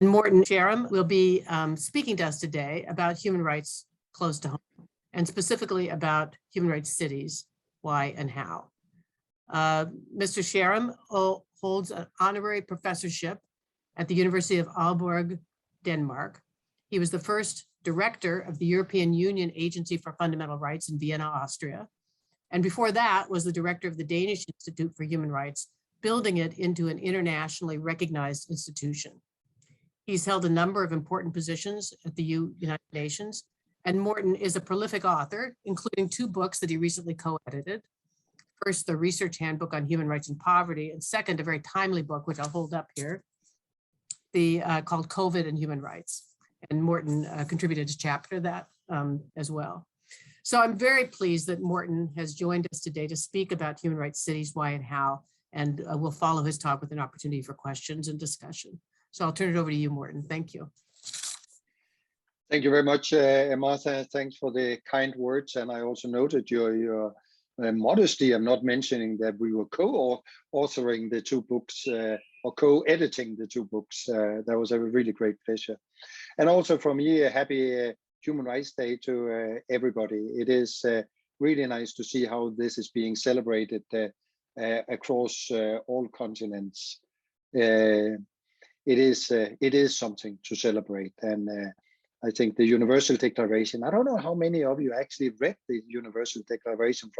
Morten Kjaerum will be speaking to us today about human rights close to home, and specifically about human rights cities, why and how. Mr. Kjaerum holds an honorary professorship at the University of Aalborg, Denmark. He was the first director of the European Union Agency for Fundamental Rights in Vienna, Austria. And before that was the director of the Danish Institute for Human Rights, building it into an internationally recognized institution. He's held a number of important positions at the United Nations, and Morten is a prolific author, including 2 books that he recently co-edited. First, the Research Handbook on Human Rights and Poverty, and second, a very timely book, which I'll hold up here, called COVID and Human Rights. And Morten contributed a chapter to that as well. So I'm very pleased that Morten has joined us today to speak about human rights cities, why and how, and we'll follow his talk with an opportunity for questions and discussion. So I'll turn it over to you, Morten. Thank you. Thank you very much, Martha. Thanks for the kind words. And I also noted your modesty of not mentioning that we were co-authoring the 2 books or co-editing the 2 books. That was a really great pleasure. And also from me, a happy Human Rights Day to everybody. It is really nice to see how this is being celebrated across all continents. It is something to celebrate, and I think the Universal Declaration, I don't know how many of you actually read the Universal Declaration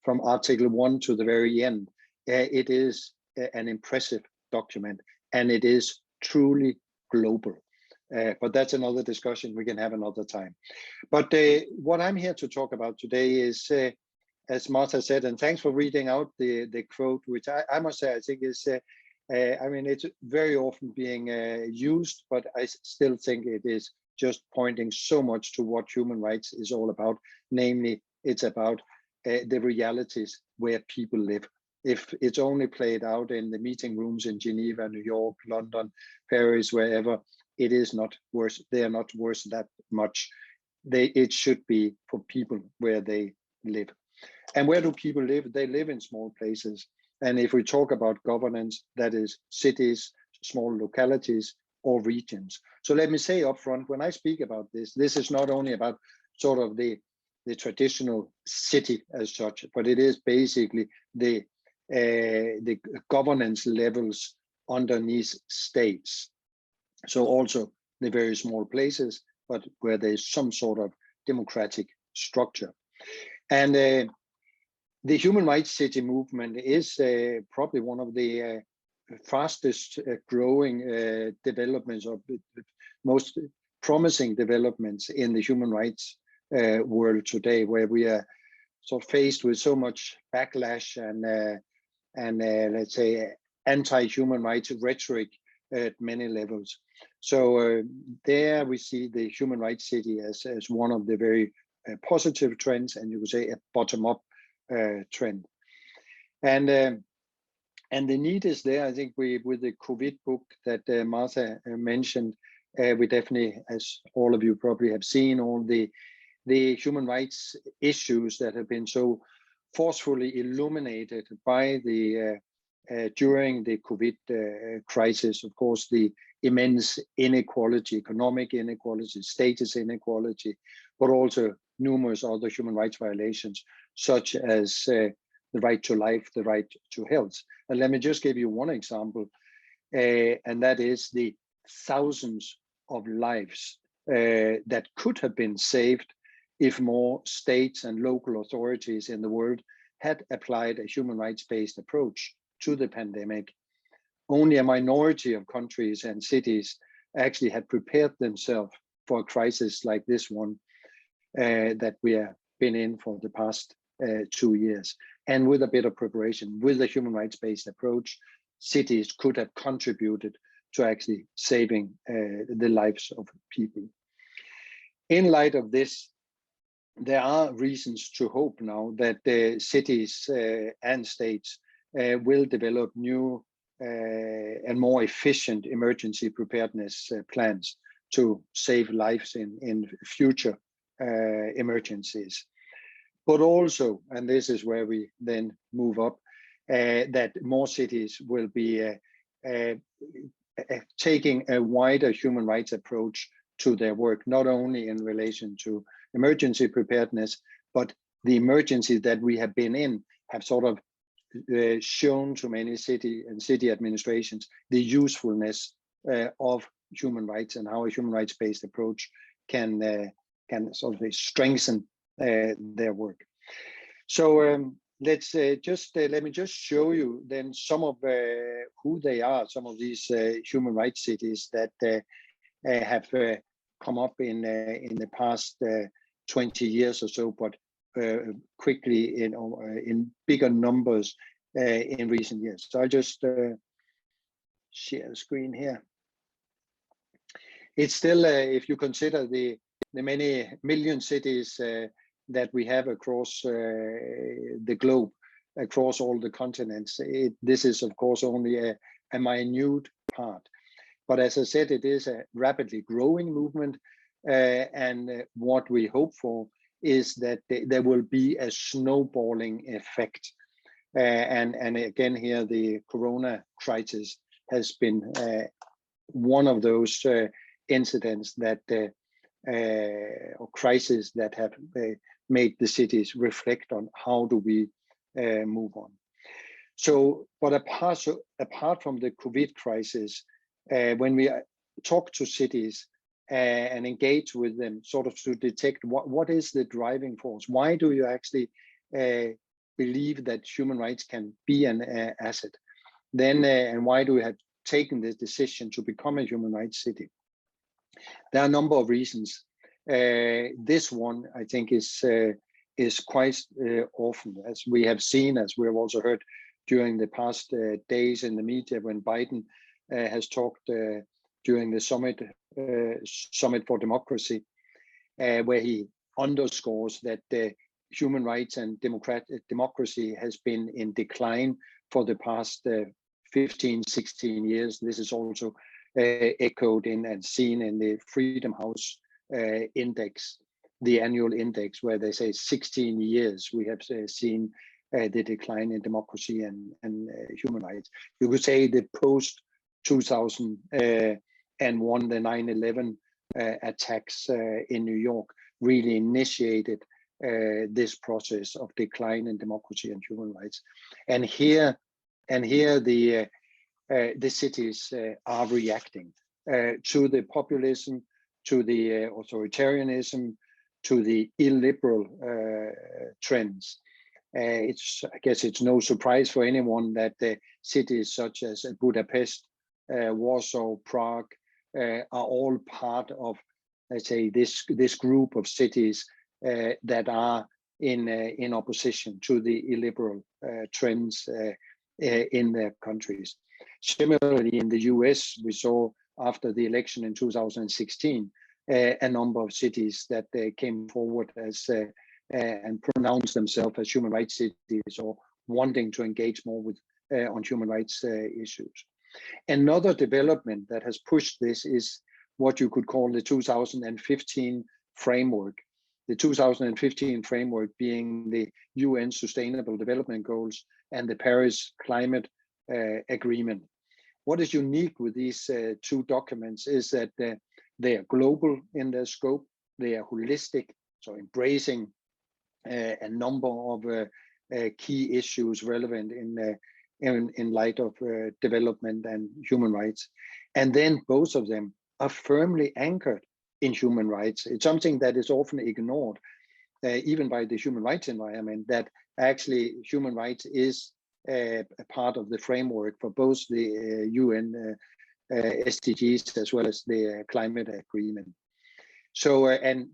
from Article 1 to the very end. It is an impressive document, and it is truly global. But that's another discussion we can have another time. But what I'm here to talk about today is, as Martha said, and thanks for reading out the quote, which I must say I think is, I mean, it's very often being used, but I still think it is just pointing so much to what human rights is all about. Namely, it's about the realities where people live. If it's only played out in the meeting rooms in Geneva, New York, London, Paris, wherever, it is not worth, they are not worth that much. It should be for people where they live. And where do people live? They live in small places. And if we talk about governance, that is cities, small localities, or regions. So let me say up front, when I speak about this, this is not only about sort of the traditional city as such, but it is basically the governance levels underneath states. So also the very small places, but where there's some sort of democratic structure. And the human rights city movement is probably one of the fastest growing developments, or most promising developments in the human rights world today, where we are sort of faced with so much backlash and let's say anti-human rights rhetoric at many levels. So there we see the human rights city as one of the very positive trends, and you could say a bottom-up trend. And the need is there. I think with the COVID book that Martha mentioned, we definitely, as all of you probably have seen, all the human rights issues that have been so forcefully illuminated by the during the COVID crisis. Of course, the immense inequality, economic inequality, status inequality, but also numerous other human rights violations, such as the right to life, the right to health. And let me just give you one example, and that is the thousands of lives that could have been saved if more states and local authorities in the world had applied a human rights-based approach to the pandemic. Only a minority of countries and cities actually had prepared themselves for a crisis like this one that we have been in for the past 2 years. And with a bit of preparation, with a human rights-based approach, cities could have contributed to actually saving the lives of people. In light of this, there are reasons to hope now that cities and states will develop new and more efficient emergency preparedness plans to save lives in future emergencies. But also, and this is where we then move up, that more cities will be taking a wider human rights approach to their work, not only in relation to emergency preparedness, but the emergency that we have been in have sort of shown to many city administrations the usefulness of human rights and how a human rights-based approach can sort of strengthen their work. So let's let me just show you then some of who they are, some of these human rights cities that have come up in the past 20 years or so, but quickly in bigger numbers in recent years. So I'll just share the screen here. It's still, if you consider the many million cities that we have across the globe, across all the continents, this is of course only a minute part. But as I said, it is a rapidly growing movement, and what we hope for is that there will be a snowballing effect. And again here, the Corona crisis has been one of those incidents that or crises that have made the cities reflect on how do we move on. So, but apart from the COVID crisis, when we talk to cities and engage with them, sort of to detect what is the driving force, why do you actually believe that human rights can be an asset, then and why do we have taken this decision to become a human rights city? There are a number of reasons. This one, I think, is quite often, as we have seen, as we have also heard during the past days in the media when Biden has talked during the Summit for Democracy, where he underscores that human rights and democracy has been in decline for the past 15, 16 years. This is also echoed in and seen in the Freedom House index, the annual index, where they say 16 years we have seen the decline in democracy and human rights. You could say the post 2001, the 9/11 attacks in New York really initiated this process of decline in democracy and human rights. And here the cities are reacting to the populism, to the authoritarianism, to the illiberal trends. I guess it's no surprise for anyone that cities such as Budapest, Warsaw, Prague are all part of, let's say, this group of cities that are in opposition to the illiberal trends in their countries. Similarly, in the US, we saw after the election in 2016 a number of cities that came forward as and pronounced themselves as human rights cities or wanting to engage more with on human rights issues. Another development that has pushed this is what you could call the 2015 framework. The 2015 framework being the UN Sustainable Development Goals and the Paris Climate Agreement. What is unique with these two documents is that they are global in their scope, they are holistic, so embracing a number of key issues relevant in light of development and human rights. And then both of them are firmly anchored in human rights. It's something that is often ignored, even by the human rights environment, that actually human rights is a part of the framework for both the UN SDGs as well as the climate agreement. So, and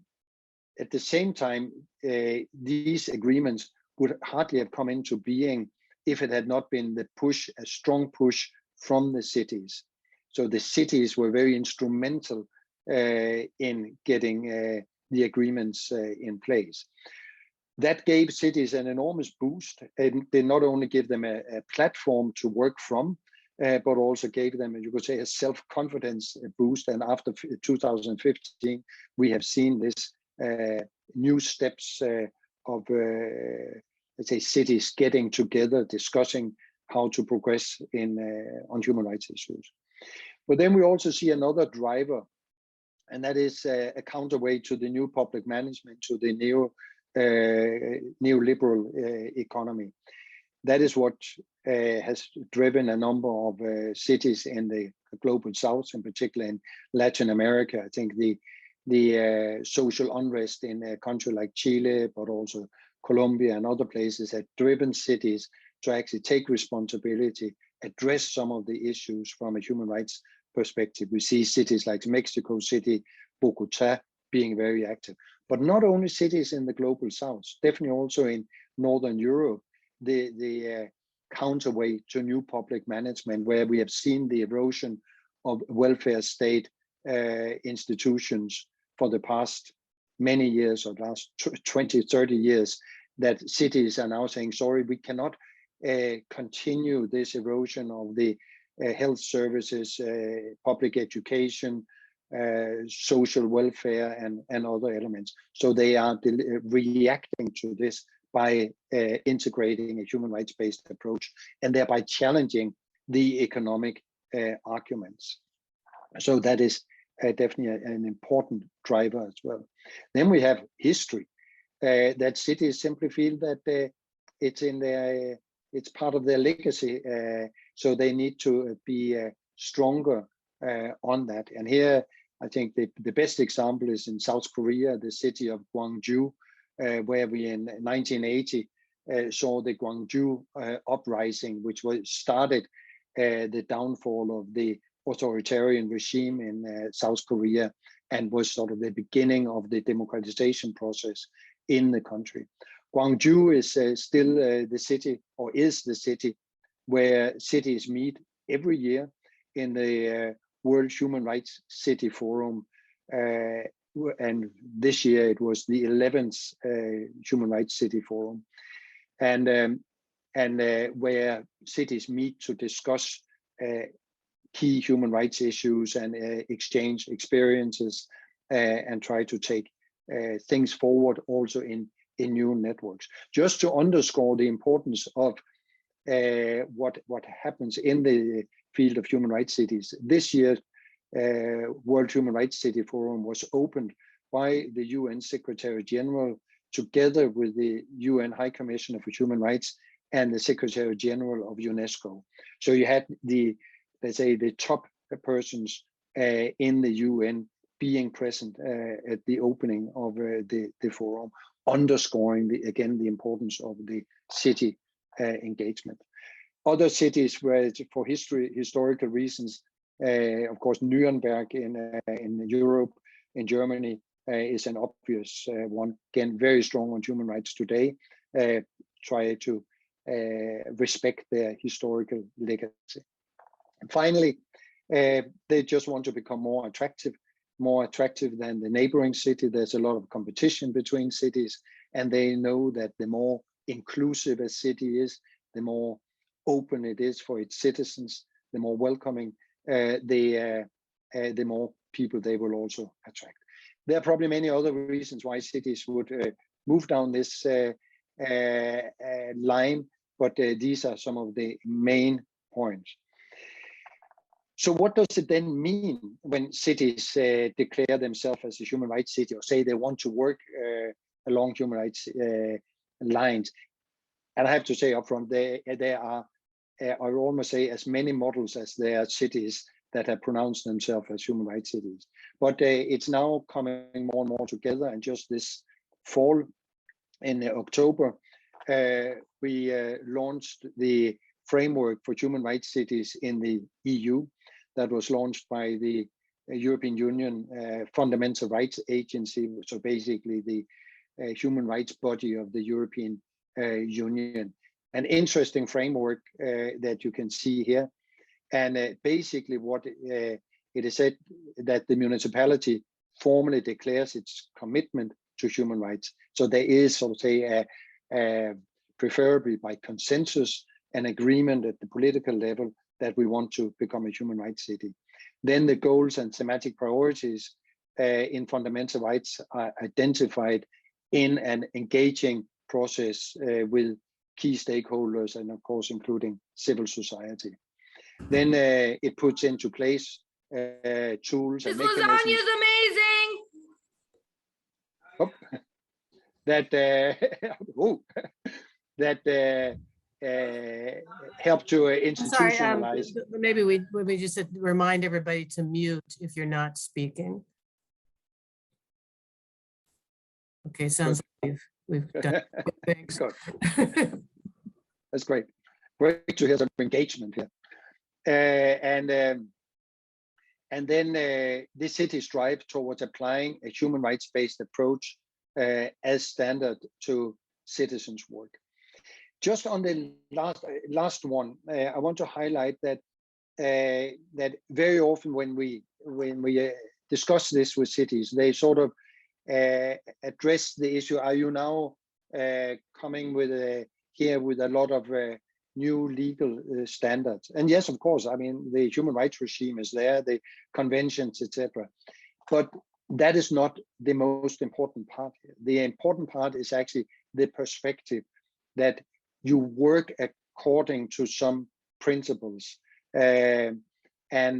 at the same time, these agreements would hardly have come into being if it had not been the push, a strong push from the cities. So the cities were very instrumental in getting the agreements in place. That gave cities an enormous boost. And they not only gave them a platform to work from, but also gave them, you could say, a self-confidence boost. And after 2015, we have seen this new steps of, let's say, cities getting together, discussing how to progress in on human rights issues. But then we also see another driver, and that is a counterweight to the new public management, to the neoliberal economy. That is what has driven a number of cities in the global south, in particular in Latin America. I think the social unrest in a country like Chile, but also Colombia and other places, have driven cities to actually take responsibility, address some of the issues from a human rights perspective. We see cities like Mexico City, Bogota being very active, but not only cities in the global south, definitely also in Northern Europe, the counterweight to new public management, where we have seen the erosion of welfare state institutions for the past many years, or last 20, 30 years, that cities are now saying, sorry, we cannot continue this erosion of the health services, public education, social welfare, and other elements. So they are reacting to this by integrating a human rights-based approach, and thereby challenging the economic arguments. So that is definitely an important driver as well. Then we have history, that cities simply feel that it's part of their legacy, so they need to be stronger on that. And here, I think the best example is in South Korea, the city of Gwangju, where we in 1980 saw the Gwangju uprising, which started the downfall of the authoritarian regime in South Korea, and was sort of the beginning of the democratization process in the country. Gwangju is still the city, or is the city, where cities meet every year in the World Human Rights City Forum, and this year it was the 11th Human Rights City Forum, and where cities meet to discuss key human rights issues and exchange experiences and try to take things forward also in new networks. Just to underscore the importance of what happens in the field of human rights cities, this year World Human Rights City Forum was opened by the UN Secretary General together with the UN High Commissioner for Human Rights and the Secretary General of UNESCO. So you had let's say the top persons in the UN being present at the opening of the forum, underscoring again the importance of the city engagement. Other cities where, for historical reasons, of course, Nuremberg in Europe, in Germany, is an obvious one. Again, very strong on human rights today. Try to respect their historical legacy. And finally, they just want to become more attractive than the neighboring city. There's a lot of competition between cities, and they know that the more inclusive a city is, the more open it is for its citizens, the more welcoming, the more people they will also attract. There are probably many other reasons why cities would move down this line, but these are some of the main points. So what does it then mean when cities declare themselves as a human rights city, or say they want to work along human rights lines? And I have to say upfront, there are, I would almost say, as many models as there are cities that have pronounced themselves as human rights cities. But it's now coming more and more together. And just this fall, in October, we launched the framework for human rights cities in the EU. That was launched by the European Union Fundamental Rights Agency, so basically the human rights body of the European Union. An interesting framework that you can see here. And basically what it is said, that the municipality formally declares its commitment to human rights. So there is, so to say, preferably by consensus, an agreement at the political level that we want to become a human rights city. Then the goals and thematic priorities in fundamental rights are identified in an engaging process with key stakeholders, and of course including civil society. Then it puts into place tools and This mechanisms. lasagna is amazing. Oh, that help to I'm sorry, institutionalize. maybe we just remind everybody to mute if you're not speaking. Okay, sounds like we've done good things. Good. That's great. Great to hear some engagement here. And then this city strive towards applying a human rights-based approach as standard to citizens' work. Just on the last one, I want to highlight that that very often when we discuss this with cities, they sort of address the issue. Are you now coming with here with a lot of new legal standards? And yes, of course, I mean, the human rights regime is there, the conventions, etc. But that is not the most important part here. The important part is actually the perspective that you work according to some principles. And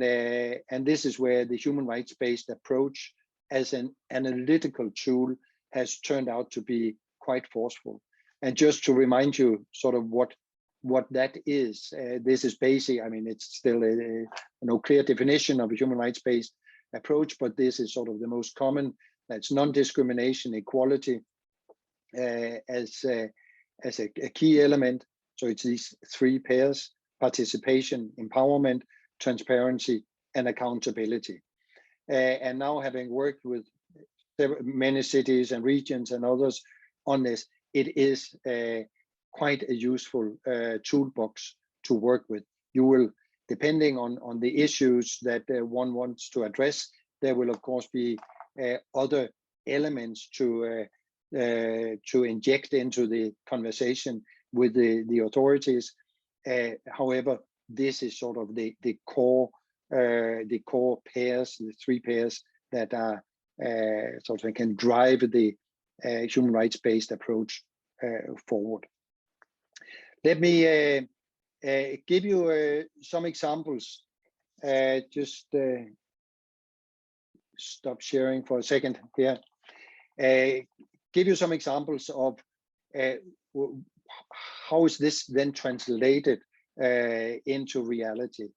this is where the human rights-based approach as an analytical tool has turned out to be quite forceful. And just to remind you sort of what that is, this is basic. I mean, it's still no clear definition of a human rights-based approach, but this is sort of the most common. That's non-discrimination, equality as a key element. So it's these three pairs: participation, empowerment, transparency, and accountability. And now, having worked with many cities and regions and others on this, it is quite a useful toolbox to work with. You will, depending on the issues that one wants to address, there will of course be other elements to inject into the conversation with the authorities. However, this is sort of the core pairs, the three pairs that are sort of can drive the human rights-based approach forward. Let me give you some examples. Just stop sharing for a second here. Give you some examples of how is this then translated into reality.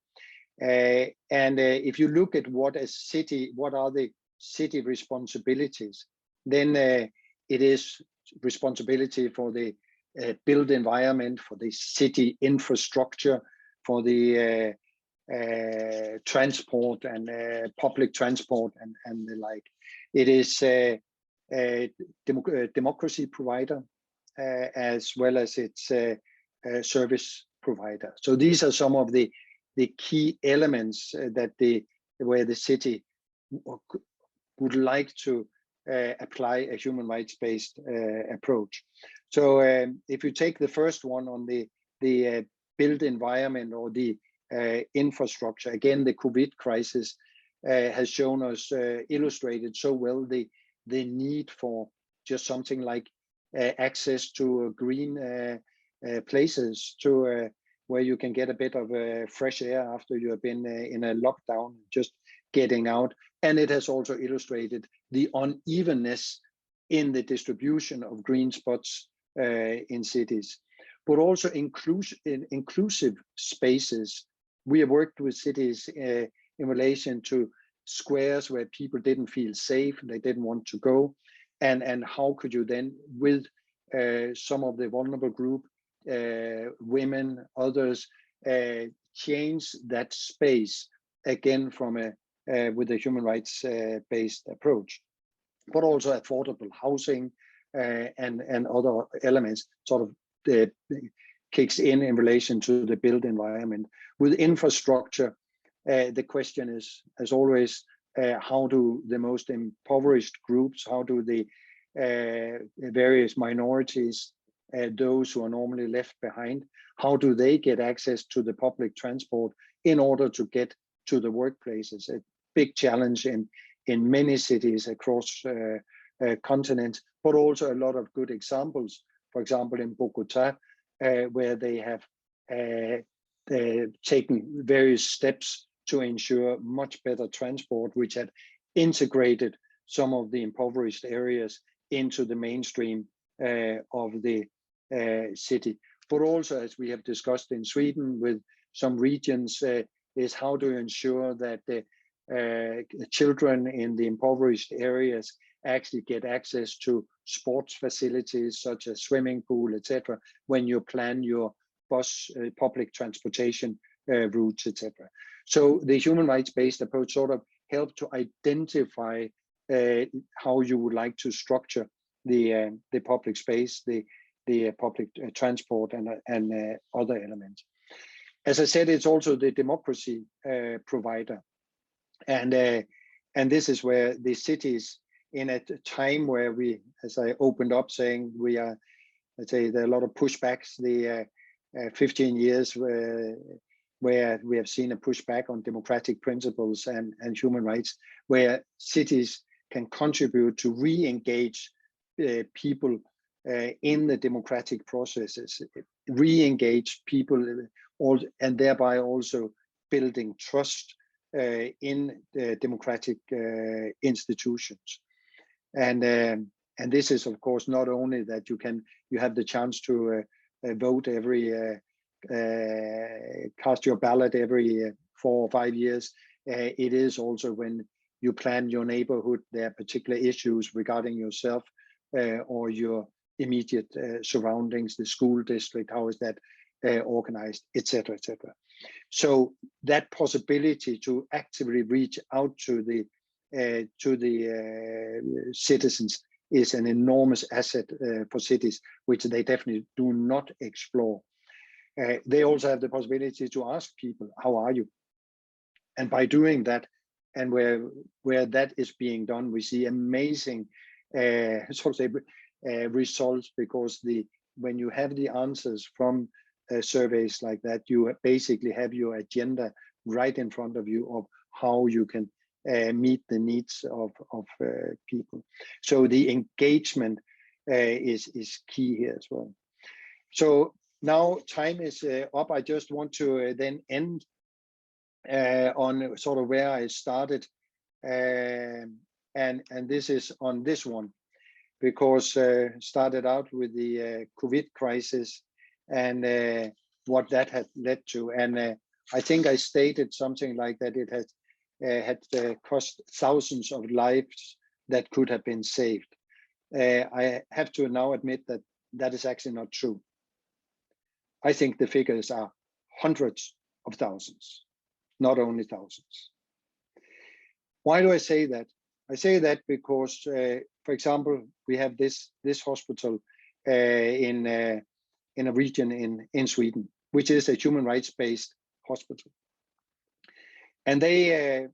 And if you look at what are the city responsibilities, then it is responsibility for the built environment, for the city infrastructure, for the transport and public transport and the like. It is a democracy provider as well as its service provider. So these are some of the key elements that where the city would like to apply a human rights-based approach. So if you take the first one on the built environment or the infrastructure, again, the COVID crisis has shown us, illustrated so well the need for just something like access to green places, to where you can get a bit of fresh air after you have been in a lockdown, just getting out. And it has also illustrated the unevenness in the distribution of green spots in cities, but also inclusive spaces. We have worked with cities in relation to squares where people didn't feel safe, they didn't want to go. And how could you then, with some of the vulnerable group, women, others, change that space again from with a human rights based approach, but also affordable housing and other elements sort of kicks in relation to the built environment. With infrastructure, the question is, as always, how do the most impoverished groups, how do the various minorities, those who are normally left behind, how do they get access to the public transport in order to get to the workplaces? A big challenge in many cities across continents, but also a lot of good examples. For example, in Bogota, where they have taken various steps to ensure much better transport, which had integrated some of the impoverished areas into the mainstream of the city. But also, as we have discussed in Sweden with some regions, is how to ensure that the children in the impoverished areas actually get access to sports facilities such as swimming pool, etc., when you plan your bus, public transportation routes, etc. So the human rights-based approach sort of helped to identify how you would like to structure the public space, the public transport, and other elements. As I said, it's also the democracy provider, and this is where the cities, in a time where we, as I opened up saying, we are, let's say, there are a lot of pushbacks. The 15 years where we have seen a pushback on democratic principles and human rights, where cities can contribute to re-engage people in the democratic processes, re-engage people, and thereby also building trust in the democratic institutions. And this is, of course, not only that you have the chance to vote every cast your ballot every 4 or 5 years. It is also when you plan your neighborhood, there are particular issues regarding yourself or your immediate surroundings, the school district, how is that organized, etc., etc. So that possibility to actively reach out to the citizens is an enormous asset for cities, which they definitely do not explore. They also have the possibility to ask people, how are you? And by doing that, and where that is being done, we see amazing results, because when you have the answers from surveys like that, you basically have your agenda right in front of you of how you can meet the needs of people. So the engagement is key here as well. So now time is up. I just want to then end on sort of where I started, and this is on this one, because started out with the COVID crisis and what that had led to, and I think I stated something like that it had cost thousands of lives that could have been saved. I have to now admit that that is actually not true. I think the figures are hundreds of thousands, not only thousands. Why do I say that? I say that because, for example, we have this hospital in a region in Sweden, which is a human rights-based hospital. And they,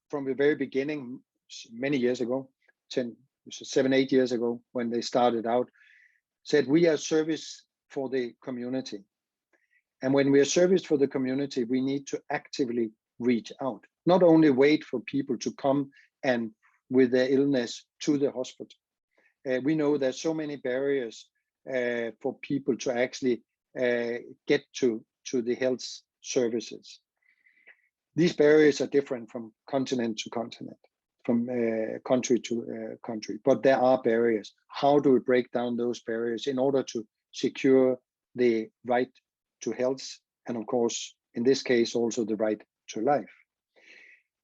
from the very beginning, many years ago, 7, 8 years ago, when they started out, said, we are service for the community. And when we are service for the community, we need to actively reach out, not only wait for people to come and with their illness to the hospital. We know there's so many barriers for people to actually get to the health services. These barriers are different from continent to continent, from country to country, but there are barriers. How do we break down those barriers in order to secure the right to health, and of course, in this case, also the right to life?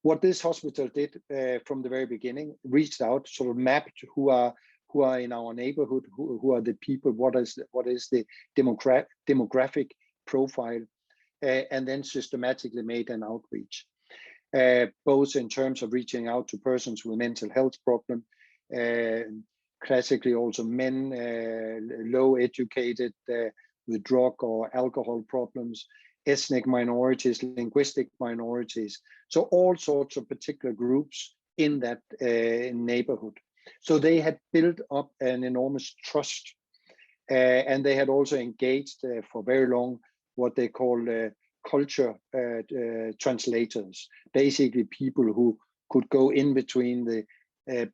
What this hospital did from the very beginning, reached out, sort of mapped who are in our neighborhood, who are the people, what is the demographic profile, and then systematically made an outreach, both in terms of reaching out to persons with mental health problem, classically also men, low educated, with drug or alcohol problems, ethnic minorities, linguistic minorities. So all sorts of particular groups in that neighborhood. So they had built up an enormous trust, and they had also engaged for very long what they call culture translators, basically people who could go in between the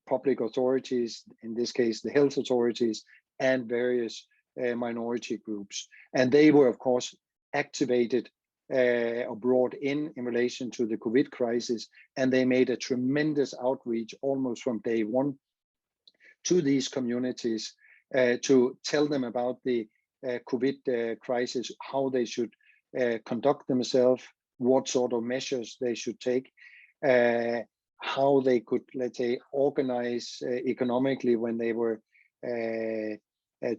public authorities, in this case the health authorities, and various minority groups. And they were, of course, activated or brought in relation to the COVID crisis, and they made a tremendous outreach almost from day one to these communities to tell them about the COVID crisis, how they should conduct themselves, what sort of measures they should take, how they could, let's say, organize economically when they were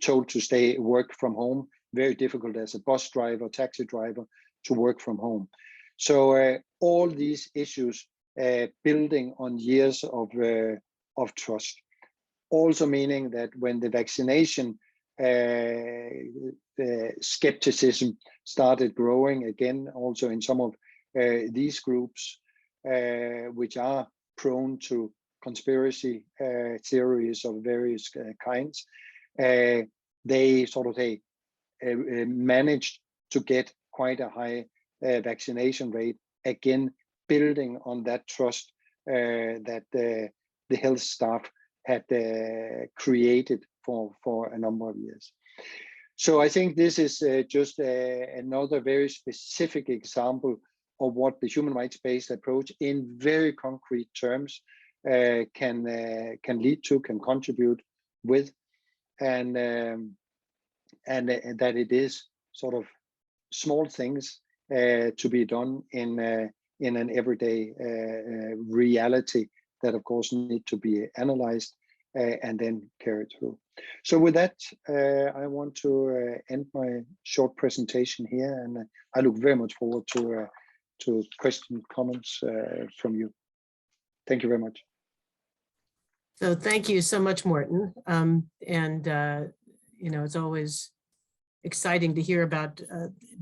told to work from home. Very difficult as a bus driver, taxi driver, to work from home. So all these issues building on years of trust. Also meaning that when the vaccination skepticism started growing again, also in some of these groups, which are prone to conspiracy theories of various kinds, they sort of managed to get quite a high vaccination rate, again building on that trust that the health staff had created for a number of years. So I think this is just another very specific example of what the human rights-based approach in very concrete terms can lead to, can contribute with, and that it is sort of small things to be done in an everyday reality that of course need to be analyzed and then carried through. So with that, I want to end my short presentation here, and I look very much forward to questions, comments from you. Thank you very much. So thank you so much, Morten. You know, it's always exciting to hear about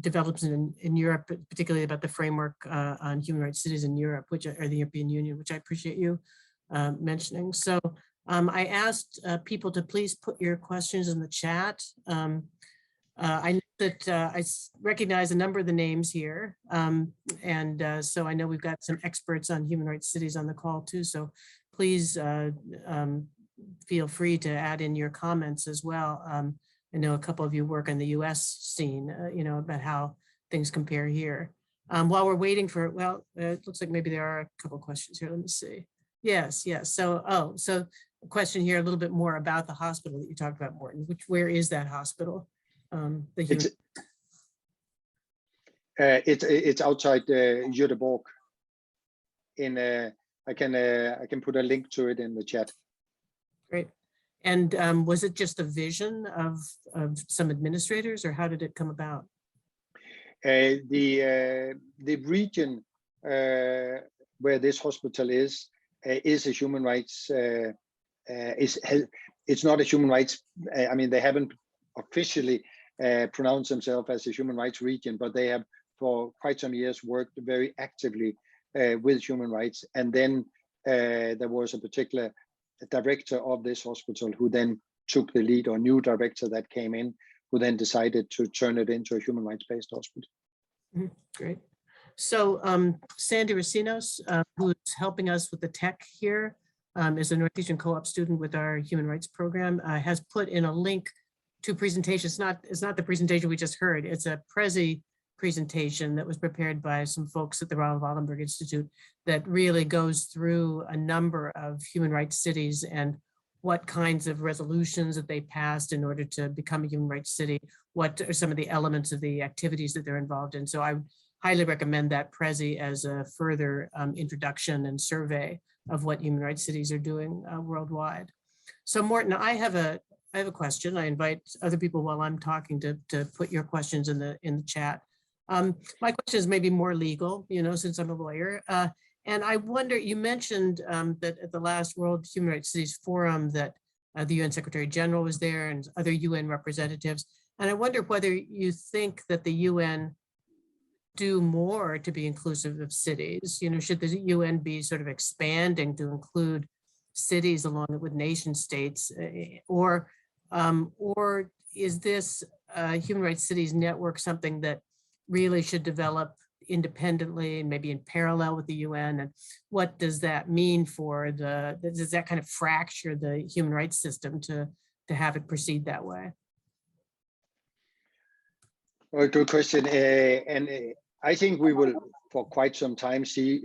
developments in Europe, particularly about the framework on human rights cities in Europe, which are the European Union, which I appreciate you mentioning. So I asked people to please put your questions in the chat. I know that I recognize a number of the names here. So I know we've got some experts on human rights cities on the call too. So please feel free to add in your comments as well. I know a couple of you work on the US scene, you know, about how things compare here. While we're waiting for, well, it looks like maybe there are a couple of questions here. Let me see. Yes. So, so a question here a little bit more about the hospital that you talked about, Morten. Where is that hospital? It's outside Göteborg. I can put a link to it in the chat. Great. And was it just a vision of some administrators, or how did it come about? The region where this hospital is a human rights. It's not a human rights. I mean, they haven't officially pronounced themselves as a human rights region, but they have for quite some years worked very actively with human rights. And then there was a particular director of this hospital who then took the lead, or new director that came in, who then decided to turn it into a human rights-based hospital. Great. So Sandy Racinos, who's helping us with the tech here, is a Northeastern co-op student with our human rights program, has put in a link to presentation. It's not the presentation we just heard. It's a Prezi presentation that was prepared by some folks at the Raoul Wallenberg Institute that really goes through a number of human rights cities and what kinds of resolutions that they passed in order to become a human rights city, what are some of the elements of the activities that they're involved in. So I highly recommend that Prezi as a further introduction and survey of what human rights cities are doing worldwide. So Morten, I have a question. I invite other people while I'm talking to put your questions in the chat. My question is maybe more legal, you know, since I'm a lawyer. And I wonder, you mentioned that at the last World Human Rights Cities Forum that the UN Secretary General was there and other UN representatives. And I wonder whether you think that the UN do more to be inclusive of cities. You know, should the UN be sort of expanding to include cities along with nation states, or is this Human Rights Cities Network something that really should develop independently and maybe in parallel with the UN? And what does that mean for does that kind of fracture the human rights system to have it proceed that way? Well, good question. And I think we will for quite some time see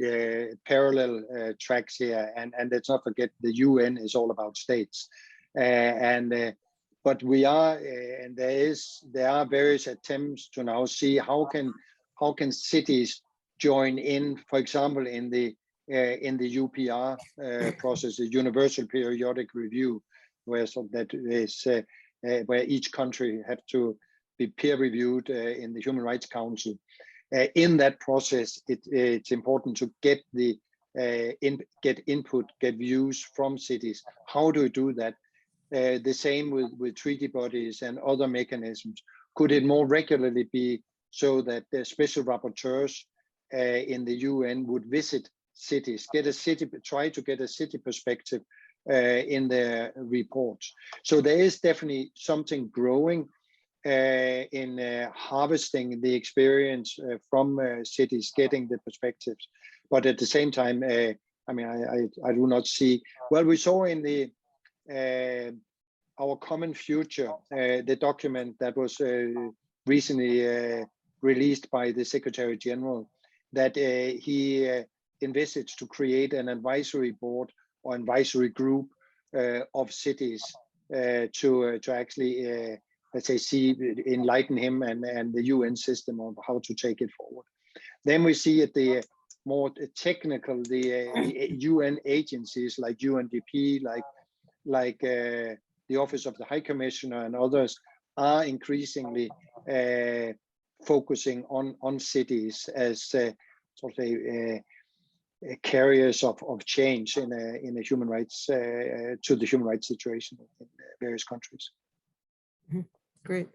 parallel tracks here, and let's not forget the UN is all about states, but we are and there are various attempts to now see how can cities join in, for example, in the UPR process, the Universal Periodic Review, where that is where each country have to be peer reviewed in the Human Rights Council. In that process, it's important to get get input, get views from cities. How do we do that? The same with treaty bodies and other mechanisms. Could it more regularly be so that the special rapporteurs in the UN would visit cities, try to get a city perspective in their reports? So there is definitely something growing in harvesting the experience from cities, getting the perspectives. But at the same time, I mean, I do not see, well, we saw in the our common future, the document that was recently released by the Secretary General, that he envisaged to create an advisory board or advisory group of cities to actually, let's say, enlighten him and the UN system of how to take it forward. Then we see at the more technical, the UN agencies like UNDP, like the Office of the High Commissioner and others are increasingly focusing on cities as sort of carriers of change in a human rights to the human rights situation in various countries. Great.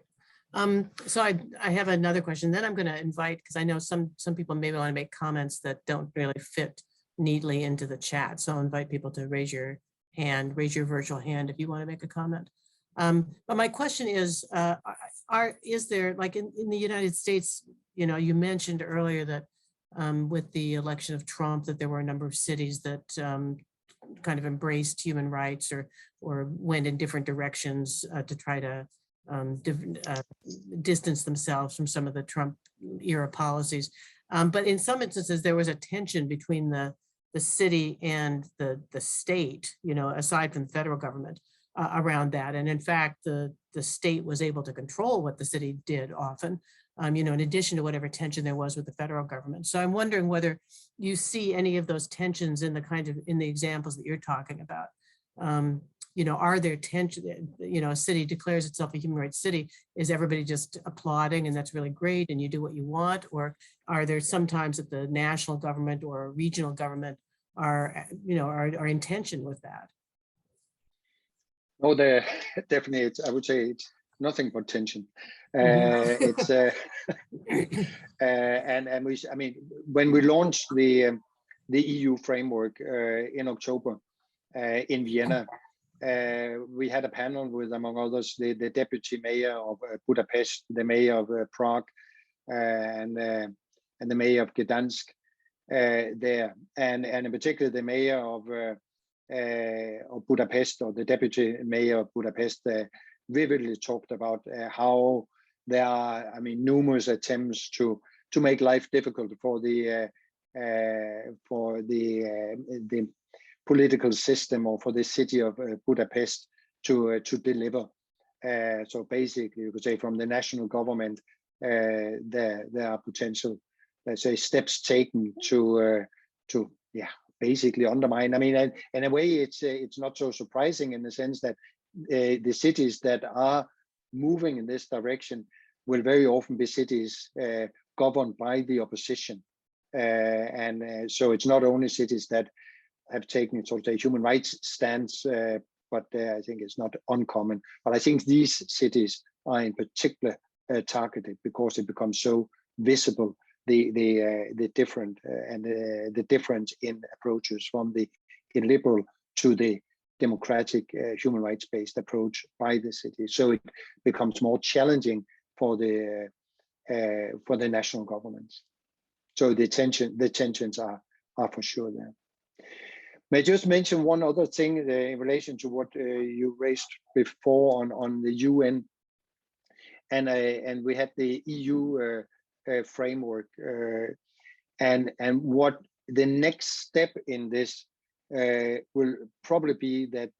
So I have another question. Then I'm going to invite, because I know some people maybe want to make comments that don't really fit neatly into the chat. So I'll invite people to raise your virtual hand if you want to make a comment. But my question is there, like in the United States, you know, you mentioned earlier that with the election of Trump, that there were a number of cities that kind of embraced human rights or went in different directions to try to distance themselves from some of the Trump era policies. But in some instances, there was a tension between the city and the state, you know, aside from the federal government around that. And in fact, the state was able to control what the city did often, you know, in addition to whatever tension there was with the federal government. So I'm wondering whether you see any of those tensions in the examples that you're talking about. You know, are there tension, you know, a city declares itself a human rights city, is everybody just applauding and that's really great and you do what you want? Or are there sometimes that the national government or regional government are, you know, are in tension with that? No, definitely, I would say it's nothing but tension. It's and we, I mean, when we launched the EU framework in October in Vienna, we had a panel with, among others, the deputy mayor of Budapest, the mayor of Prague, and the mayor of Gdansk there, and in particular the mayor of Budapest, or the deputy mayor of Budapest, vividly talked about how there are, I mean, numerous attempts to make life difficult for the political system or for the city of Budapest to deliver. So basically, you could say from the national government, there are potential, let's say, steps taken to basically undermine. I mean, in a way, it's not so surprising in the sense that the cities that are moving in this direction will very often be cities governed by the opposition, and so it's not only cities that have taken sort of a human rights stance, but I think it's not uncommon. But I think these cities are in particular targeted because it becomes so visible, the different and the difference in approaches from the illiberal to the democratic human rights based approach by the city. So it becomes more challenging for the national governments. So the tensions are for sure there. May I just mention one other thing in relation to what you raised before on the UN, and we had the EU framework. And what the next step in this will probably be that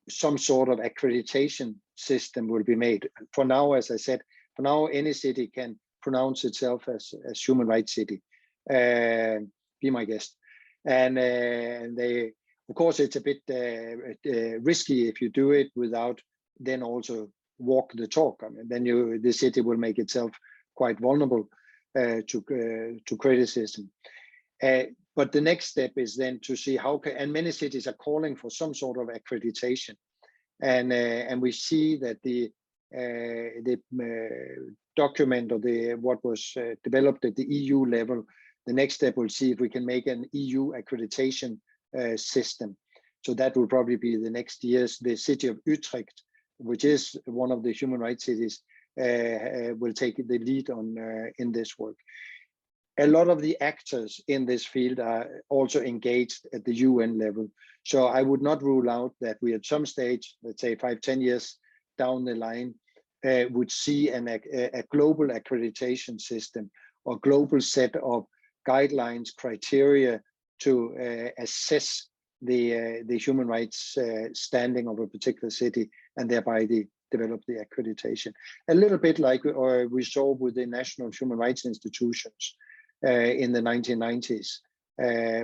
some sort of accreditation system will be made. For now, as I said, for now, any city can pronounce itself as human rights city. Be my guest. And they, of course, it's a bit risky if you do it without then also walk the talk. I mean, then the city will make itself quite vulnerable to criticism. But the next step is then to see how can, and many cities are calling for some sort of accreditation, and we see that the document or what was developed at the EU level. The next step will see if we can make an EU accreditation system. So that will probably be the next years. The city of Utrecht, which is one of the human rights cities, will take the lead on in this work. A lot of the actors in this field are also engaged at the UN level. So I would not rule out that we at some stage, let's say 5-10 years down the line, would see a global accreditation system or global set of guidelines, criteria to assess the human rights standing of a particular city, and thereby develop the accreditation. A little bit like we saw with the national human rights institutions in the 1990s,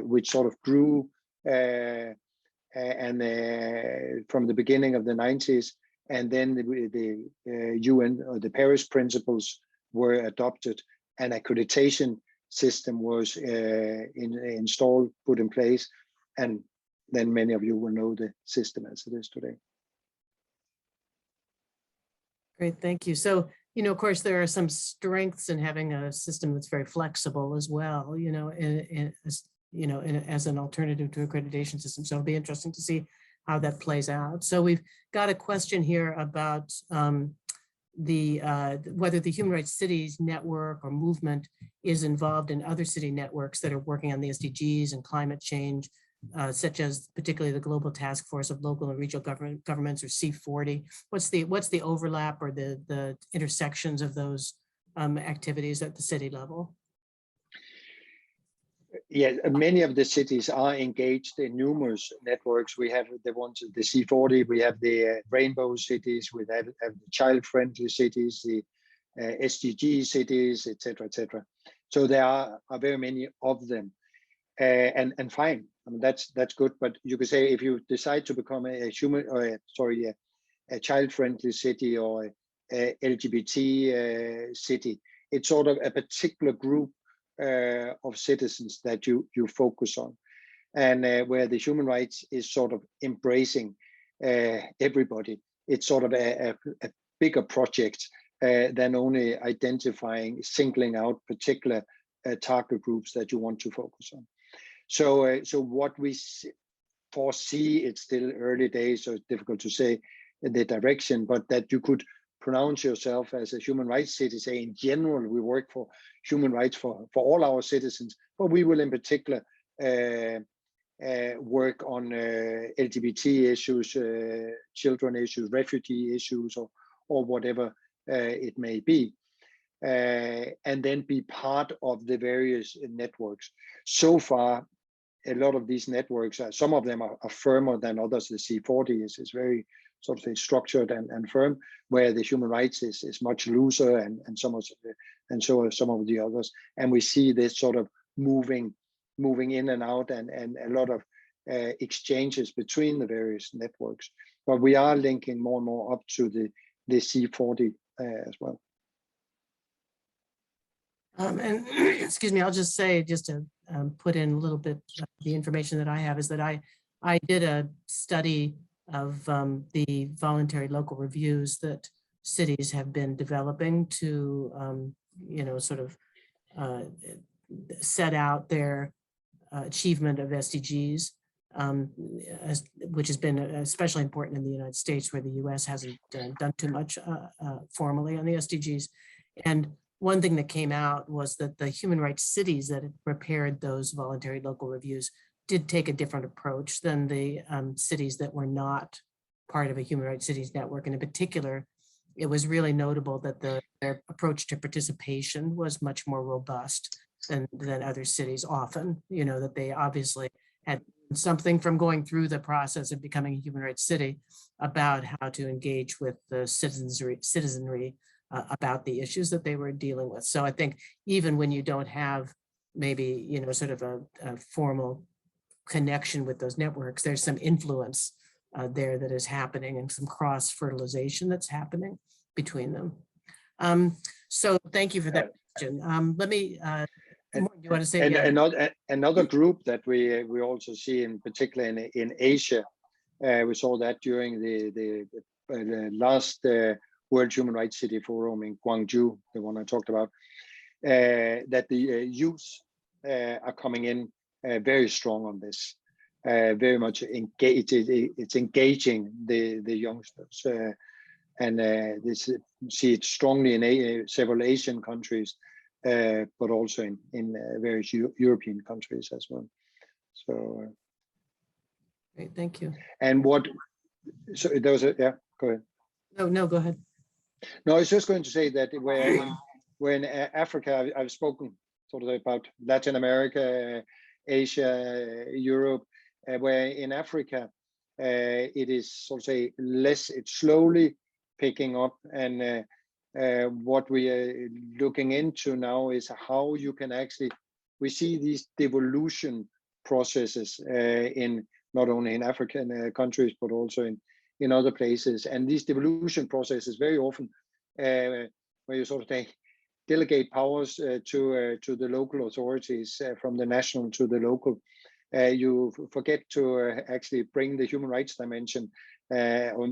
which sort of grew from the beginning of the 90s, and then the UN or the Paris principles were adopted, and accreditation system was installed, put in place, and then many of you will know the system as it is today. Great, thank you. So, of course, there are some strengths in having a system that's very flexible as well, as an alternative to accreditation system. So it'll be interesting to see how that plays out. So we've got a question here about whether the Human Rights Cities network or movement is involved in other city networks that are working on the SDGs and climate change, such as particularly the Global Task Force of Local and Regional Governments, or C40. What's the overlap or the intersections of those activities at the city level? Yeah, many of the cities are engaged in numerous networks. We have the ones at the C40, we have the rainbow cities, we have the child-friendly cities, the SDG cities, etc., etc. So there are very many of them, and fine. I mean, that's good. But you could say if you decide to become a child-friendly city or a LGBT city, it's sort of a particular group of citizens that you focus on, and where the human rights is sort of embracing everybody. It's sort of a bigger project than only singling out particular target groups that you want to focus on. So what we foresee, it's still early days, so it's difficult to say the direction, but that you could pronounce yourself as a human rights city, say in general, we work for human rights for all our citizens, but we will in particular work on LGBT issues, children issues, refugee issues, or whatever it may be, and then be part of the various networks. So far, a lot of these networks, some of them are firmer than others. The C40 is very sort of structured and firm, where the human rights is much looser, and so are some of the others. And we see this sort of moving in and out, and a lot of exchanges between the various networks. But we are linking more and more up to the C40 as well. And excuse me, I'll just say, just to put in a little bit of the information that I have, is that I did a study of the voluntary local reviews that cities have been developing to, sort of set out their achievement of SDGs, which has been especially important in the United States, where the US hasn't done too much formally on the SDGs. And one thing that came out was that the human rights cities that had prepared those voluntary local reviews did take a different approach than the cities that were not part of a human rights cities network. And in particular, it was really notable that their approach to participation was much more robust than other cities often, you know, that they obviously had something from going through the process of becoming a human rights city about how to engage with the citizenry about the issues that they were dealing with. So I think even when you don't have maybe, you know, sort of a formal connection with those networks, there's some influence there that is happening and some cross-fertilization that's happening between them. So thank you for that question. Let me, do you want to say? Another group that we also see in particular in Asia, we saw that during the last World Human Rights City Forum in Gwangju, the one I talked about, that the youth are coming in very strong on this, very much engaged. It's engaging the youngsters, and this see it strongly in several Asian countries, but also in various European countries as well. So, great, thank you. And what? So there was a Go ahead. No, go ahead. No, I was just going to say that we're in Africa. I've spoken sort of about Latin America, Asia, Europe, where in Africa it is sort of say less. It's slowly picking up, and what we are looking into now is how you can actually. We see these devolution processes in not only in African countries but also in other places, and these devolution processes very often where you sort of delegate powers to the local authorities from the national to the local. You forget to actually bring the human rights dimension or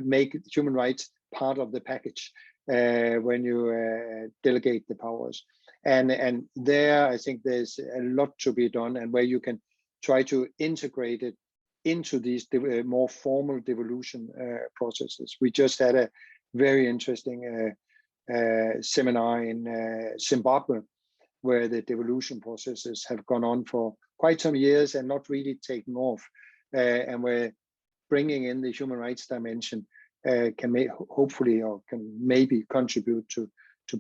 make human rights part of the package when you delegate the powers. And there, I think there's a lot to be done, and where you can try to integrate it into these more formal devolution processes. We just had a very interesting seminar in Zimbabwe, where the devolution processes have gone on for quite some years and not really taken off, and where bringing in the human rights dimension can hopefully or can maybe contribute to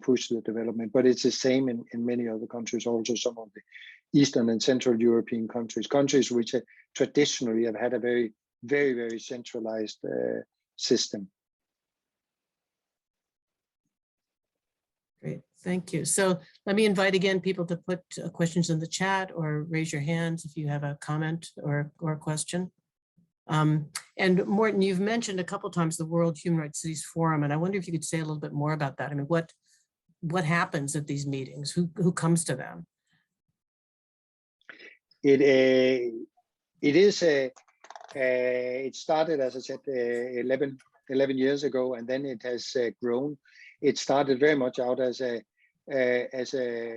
push the development. But it's the same in many other countries, also some of the Eastern and Central European countries which traditionally have had a very, very, very centralized system. Great, thank you. So let me invite again people to put questions in the chat or raise your hands if you have a comment or a question. And Morten, you've mentioned a couple times the World Human Rights Cities Forum, and I wonder if you could say a little bit more about that. I mean, what happens at these meetings? Who comes to them? It started, as I said, 11 years ago, and then it has grown. It started very much out as a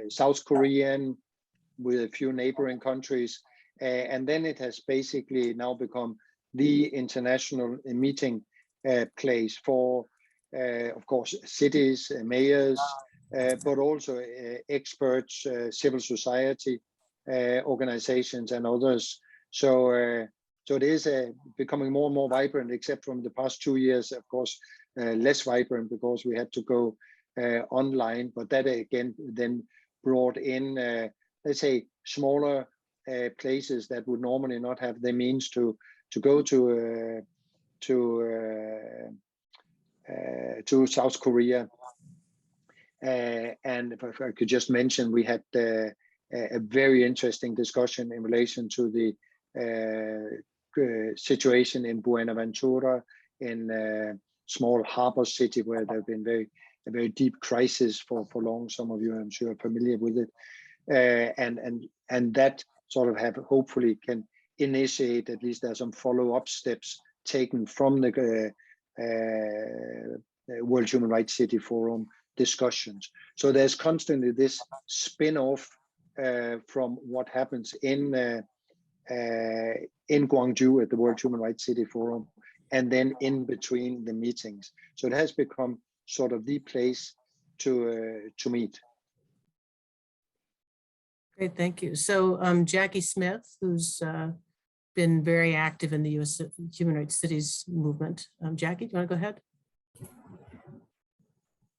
South Korean with a few neighboring countries, and then it has basically now become the international meeting place for, of course, cities, mayors, but also experts, civil society organizations, and others. So it is becoming more and more vibrant, except from the past 2 years, of course, less vibrant because we had to go online. But that again then brought in, let's say, smaller places that would normally not have the means to go to South Korea. And if I could just mention, we had a very interesting discussion in relation to the situation in Buenaventura, in a small harbor city where there have been a very deep crisis for long. Some of you, I'm sure, are familiar with it, and that sort of have hopefully can initiate, at least there's some follow-up steps taken from the World Human Rights City Forum discussions. So there's constantly this spin-off from what happens in Gwangju at the World Human Rights City Forum, and then in between the meetings. So it has become sort of the place to meet. Great, thank you. So Jacky Smith, who's been very active in the U.S. Human Rights Cities movement. Jacky, do you want to go ahead?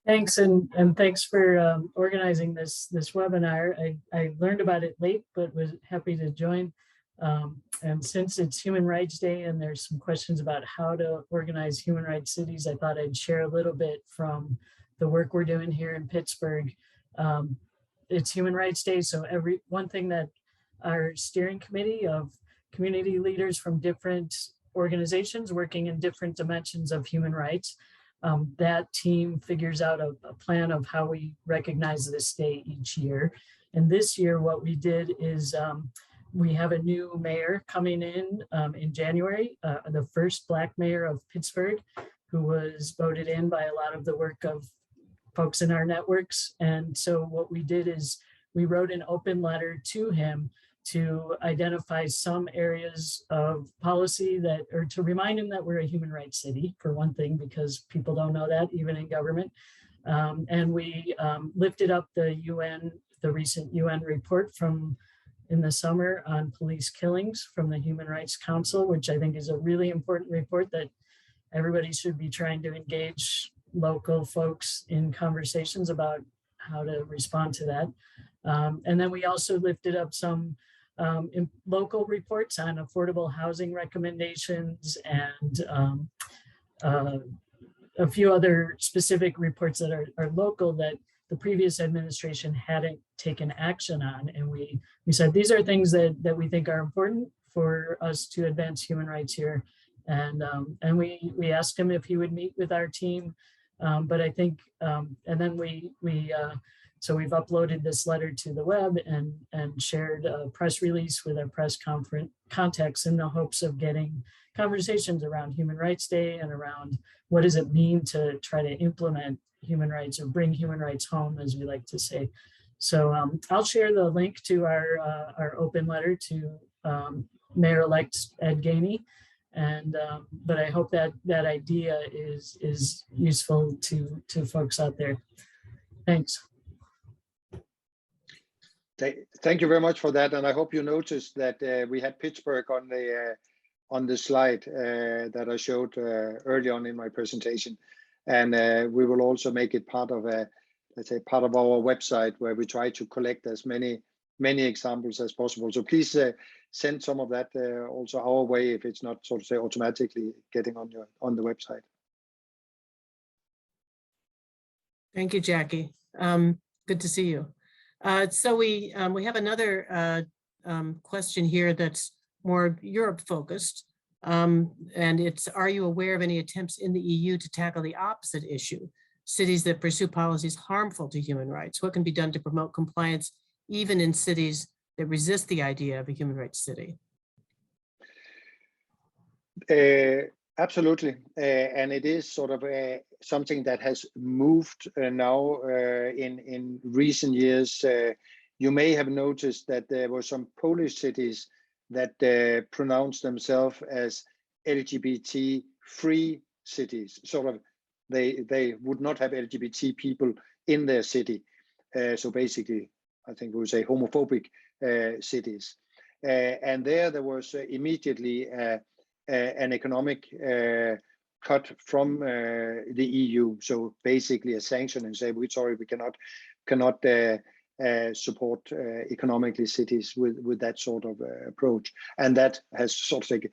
Thanks, and thanks for organizing this webinar. I learned about it late, but was happy to join. And since it's Human Rights Day and there's some questions about how to organize human rights cities, I thought I'd share a little bit from the work we're doing here in Pittsburgh. It's Human Rights Day, so one thing that our steering committee of community leaders from different organizations working in different dimensions of human rights, that team figures out a plan of how we recognize this day each year. And this year, what we did is we have a new mayor coming in January, the first Black mayor of Pittsburgh, who was voted in by a lot of the work of folks in our networks. And so what we did is we wrote an open letter to him to identify some areas of policy that, or to remind him that we're a human rights city, for one thing, because people don't know that even in government. And we lifted up the recent UN report from in the summer on police killings from the Human Rights Council, which I think is a really important report that everybody should be trying to engage local folks in conversations about how to respond to that. And then we also lifted up some local reports on affordable housing recommendations and a few other specific reports that are local that the previous administration hadn't taken action on. And we said, these are things that we think are important for us to advance human rights here. And we asked him if he would meet with our team. But I think, and then so we've uploaded this letter to the web and shared a press release with our press conference contacts in the hopes of getting conversations around Human Rights Day and around what does it mean to try to implement human rights or bring human rights home, as we like to say. So I'll share the link to our open letter to Mayor-elect Ed Gainey. And but I hope that idea is useful to folks out there. Thanks. Thank you very much for that, and I hope you noticed that we had Pittsburgh on the slide that I showed early on in my presentation, and we will also make it part of part of our website where we try to collect as many examples as possible. So please send some of that also our way if it's not, so to say, automatically getting on the website. Thank you, Jacky. Good to see you. So we have another question here that's more Europe focused, and it's, are you aware of any attempts in the EU to tackle the opposite issue, cities that pursue policies harmful to human rights? What can be done to promote compliance even in cities that resist the idea of a human rights city? Absolutely, and it is sort of something that has moved now in recent years. You may have noticed that there were some Polish cities that pronounced themselves as LGBT-free cities. Sort of, they would not have LGBT people in their city. So basically, I think we would say homophobic cities. And there was immediately an economic cut from the EU. So basically a sanction and say, we're sorry, we cannot support economically cities with that sort of approach. And that has sort of like,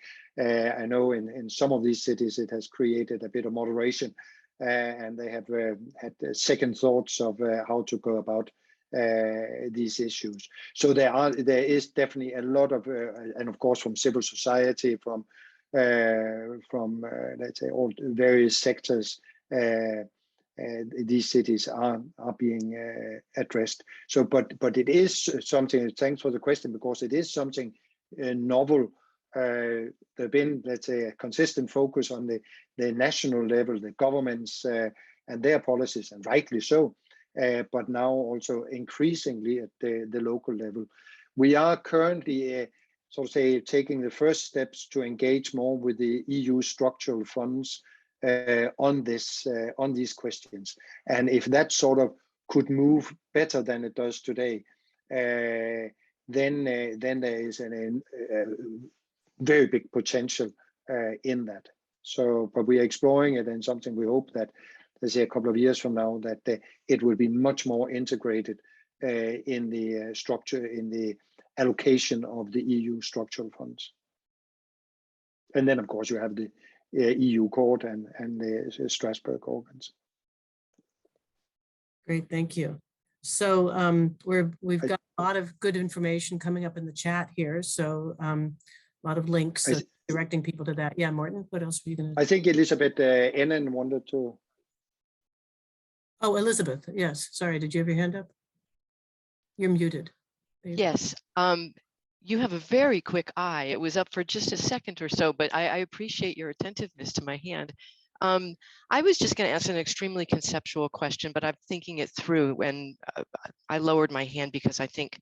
I know in some of these cities, it has created a bit of moderation, and they have had second thoughts of how to go about these issues. So there is definitely a lot of, and of course from civil society, from let's say all various sectors, these cities are being addressed. So, but it is something. Thanks for the question, because it is something novel. There've been, let's say, a consistent focus on the national level, the governments and their policies, and rightly so. But now also increasingly at the local level, we are currently, so to say, taking the first steps to engage more with the EU structural funds on these questions. And if that sort of could move better than it does today, then there is a very big potential in that. So, but we are exploring it, and something we hope that let's say a couple of years from now, that it will be much more integrated in the structure, in the allocation of the EU structural funds. And then, of course, you have the EU court and the Strasbourg organs. Great, thank you. So we've got a lot of good information coming up in the chat here. So a lot of links directing people to that. Yeah, Morten, what else were you going to? I think Elizabeth Ennen wanted to. Oh, Elizabeth, yes. Sorry, did you have your hand up? You're muted. Yes. You have a very quick eye. It was up for just a second or so, but I appreciate your attentiveness to my hand. I was just going to ask an extremely conceptual question, but I'm thinking it through, and I lowered my hand because I think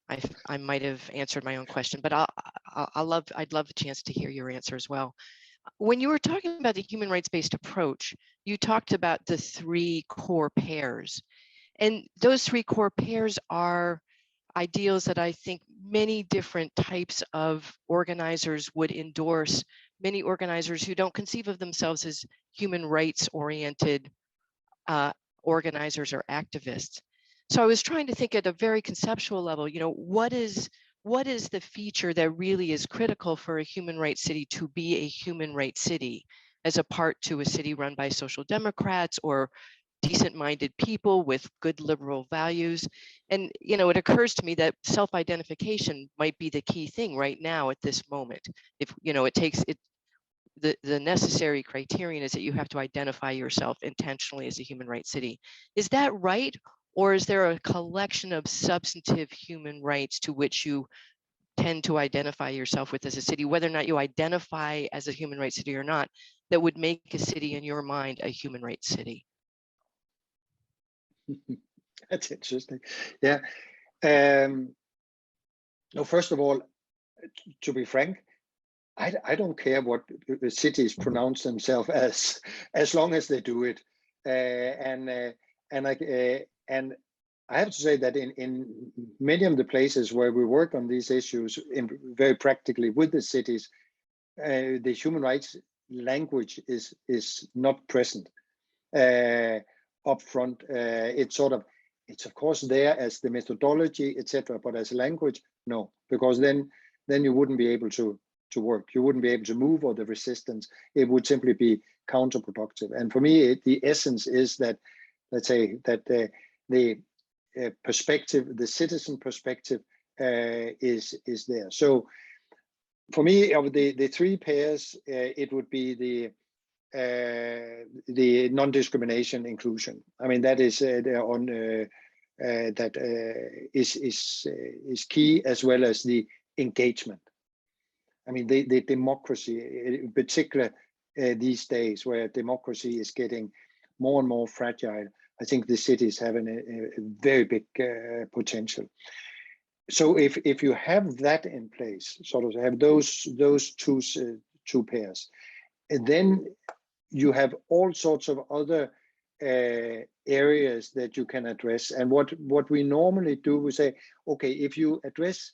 I might have answered my own question, but I'd love a chance to hear your answer as well. When you were talking about the human rights-based approach, you talked about the 3 core pairs, and those 3 core pairs are ideals that I think many different types of organizers would endorse, many organizers who don't conceive of themselves as human rights oriented organizers or activists. So I was trying to think at a very conceptual level, you know, what is the feature that really is critical for a human rights city to be a human rights city, as apart to a city run by social democrats or decent-minded people with good liberal values? And, you know, it occurs to me that self-identification might be the key thing right now at this moment. If, you know, the necessary criterion is that you have to identify yourself intentionally as a human rights city. Is that right? Or is there a collection of substantive human rights to which you tend to identify yourself with as a city, whether or not you identify as a human rights city or not, that would make a city in your mind a human rights city? That's interesting. Yeah. No, first of all, to be frank, I don't care what the cities pronounce themselves as long as they do it. And I have to say that in many of the places where we work on these issues very practically with the cities, the human rights language is not present up front. It's of course there as the methodology, etc., but as language, no, because then you wouldn't be able to work. You wouldn't be able to move, or the resistance, it would simply be counterproductive. And for me, the essence is that, let's say, that the perspective, the citizen perspective, is there. So for me, of the 3 pairs, it would be the non-discrimination inclusion. I mean, that is is key, as well as the engagement. I mean, the democracy, in particular these days, where democracy is getting more and more fragile, I think the cities have a very big potential. So if you have that in place, sort of have those two pairs, and then you have all sorts of other areas that you can address. And what we normally do, we say, okay, if you address,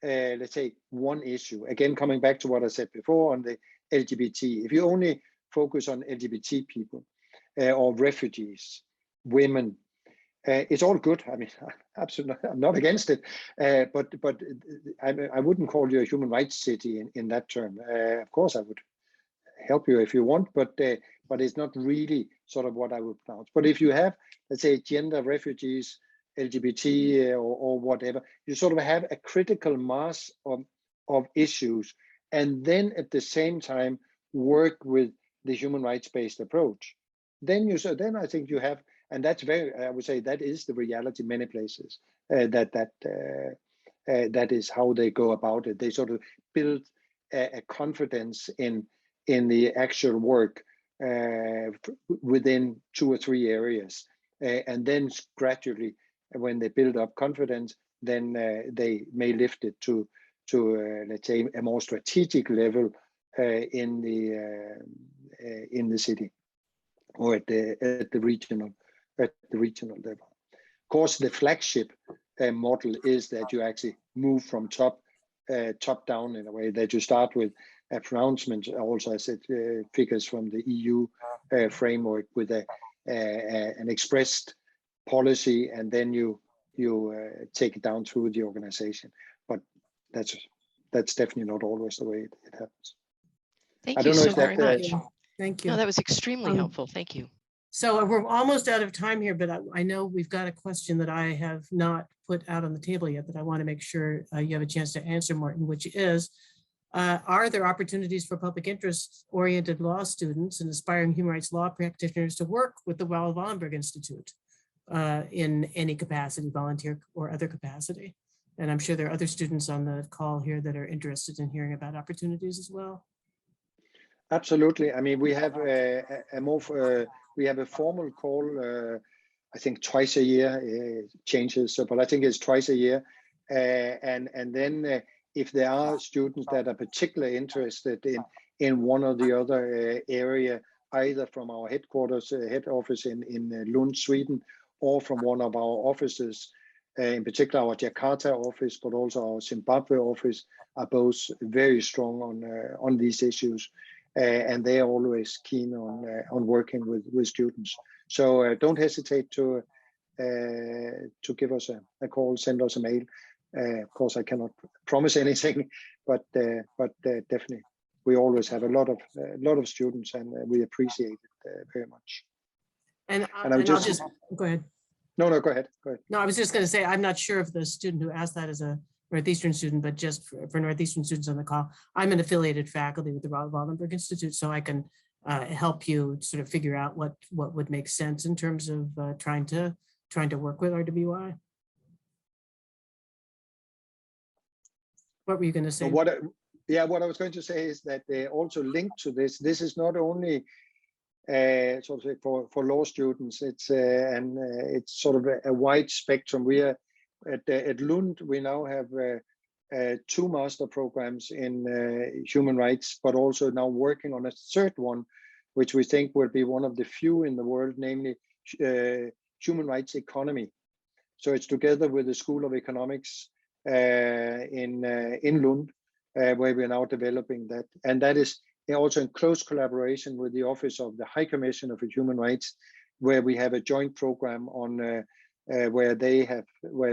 let's say, one issue, again, coming back to what I said before on the LGBT, if you only focus on LGBT people or refugees, women, it's all good. I mean, absolutely, I'm not against it, but I wouldn't call you a human rights city in that term. Of course, I would help you if you want, but it's not really sort of what I would pronounce. But if you have, let's say, gender, refugees, LGBT, or whatever, you sort of have a critical mass of issues, and then at the same time work with the human rights-based approach. Then I think you have, and that's I would say that is the reality in many places. That is how they go about it. They sort of build a confidence in the actual work within 2 or 3 areas, and then gradually, when they build up confidence, then they may lift it to let's say a more strategic level in the city, or at the regional level. Of course, the flagship model is that you actually move from top down, in a way, that you start with a pronouncement. Also, I said figures from the EU framework with a an expressed policy, and then you take it down through the organization. But that's definitely not always the way it happens. Thank I you don't know so if very that, much. Thank you. No, that was extremely Um, helpful. Thank you. So we're almost out of time here, but I know we've got a question that I have not put out on the table yet that I want to make sure you have a chance to answer, Morten, which is, are there opportunities for public interest-oriented law students and aspiring human rights law practitioners to work with the Raoul Wallenberg Institute in any capacity, volunteer or other capacity? And I'm sure there are other students on the call here that are interested in hearing about opportunities as well. Absolutely. I mean, we have we have a formal call. I think twice a year. It changes, but I think it's twice a year. And then if there are students that are particularly interested in one or the other area, either from our headquarters, head office in Lund, Sweden, or from one of our offices, in particular our Jakarta office, but also our Zimbabwe office, are both very strong on these issues. And they are always keen on working with students. So don't hesitate to give us a call, send us a mail. Of course, I cannot promise anything, but definitely we always have a lot of students, and we appreciate it very much. And I'll I'll just go ahead. No, go ahead. Go ahead. No, I was just going to say, I'm not sure if the student who asked that is a Northeastern student, but just for Northeastern students on the call, I'm an affiliated faculty with the Raoul Wallenberg Institute, so I can help you sort of figure out what would make sense in terms of trying to work with RWI. What were you going to say? So what I was going to say is that they also linked to this. This is not only sort of for law students. It's sort of a wide spectrum. We are at Lund. We now have 2 master programs in human rights, but also now working on a third one, which we think will be one of the few in the world, namely human rights economy. So it's together with the School of Economics in Lund, where we are now developing that, and that is also in close collaboration with the Office of the High Commissioner for Human Rights, where we have a joint program on where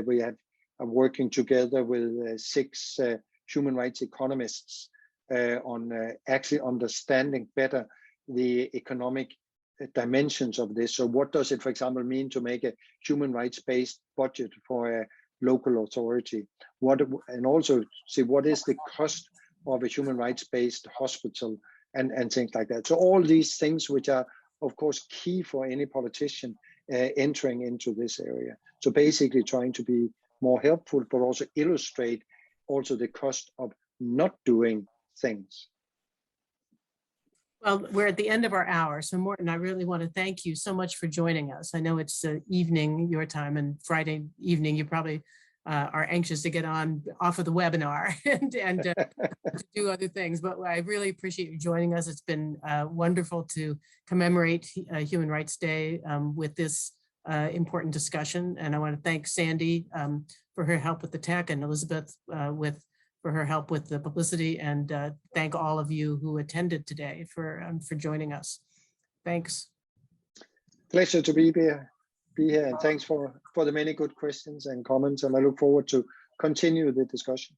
we are working together with 6 human rights economists on actually understanding better the economic dimensions of this. So what does it, for example, mean to make a human rights-based budget for a local authority? And also see what is the cost of a human rights-based hospital and things like that. So all these things which are, of course, key for any politician entering into this area. So basically trying to be more helpful, but also illustrate also the cost of not doing things. Well, we're at the end of our hour. So Morten, I really want to thank you so much for joining us. I know it's evening, your time, and Friday evening, you probably are anxious to get off of the webinar and to do other things, but I really appreciate you joining us. It's been wonderful to commemorate Human Rights Day with this important discussion. And I want to thank Sandy for her help with the tech, and Elizabeth for her help with the publicity, and thank all of you who attended today for joining us. Thanks. Pleasure to be here, and thanks for the many good questions and comments, and I look forward to continue the discussion.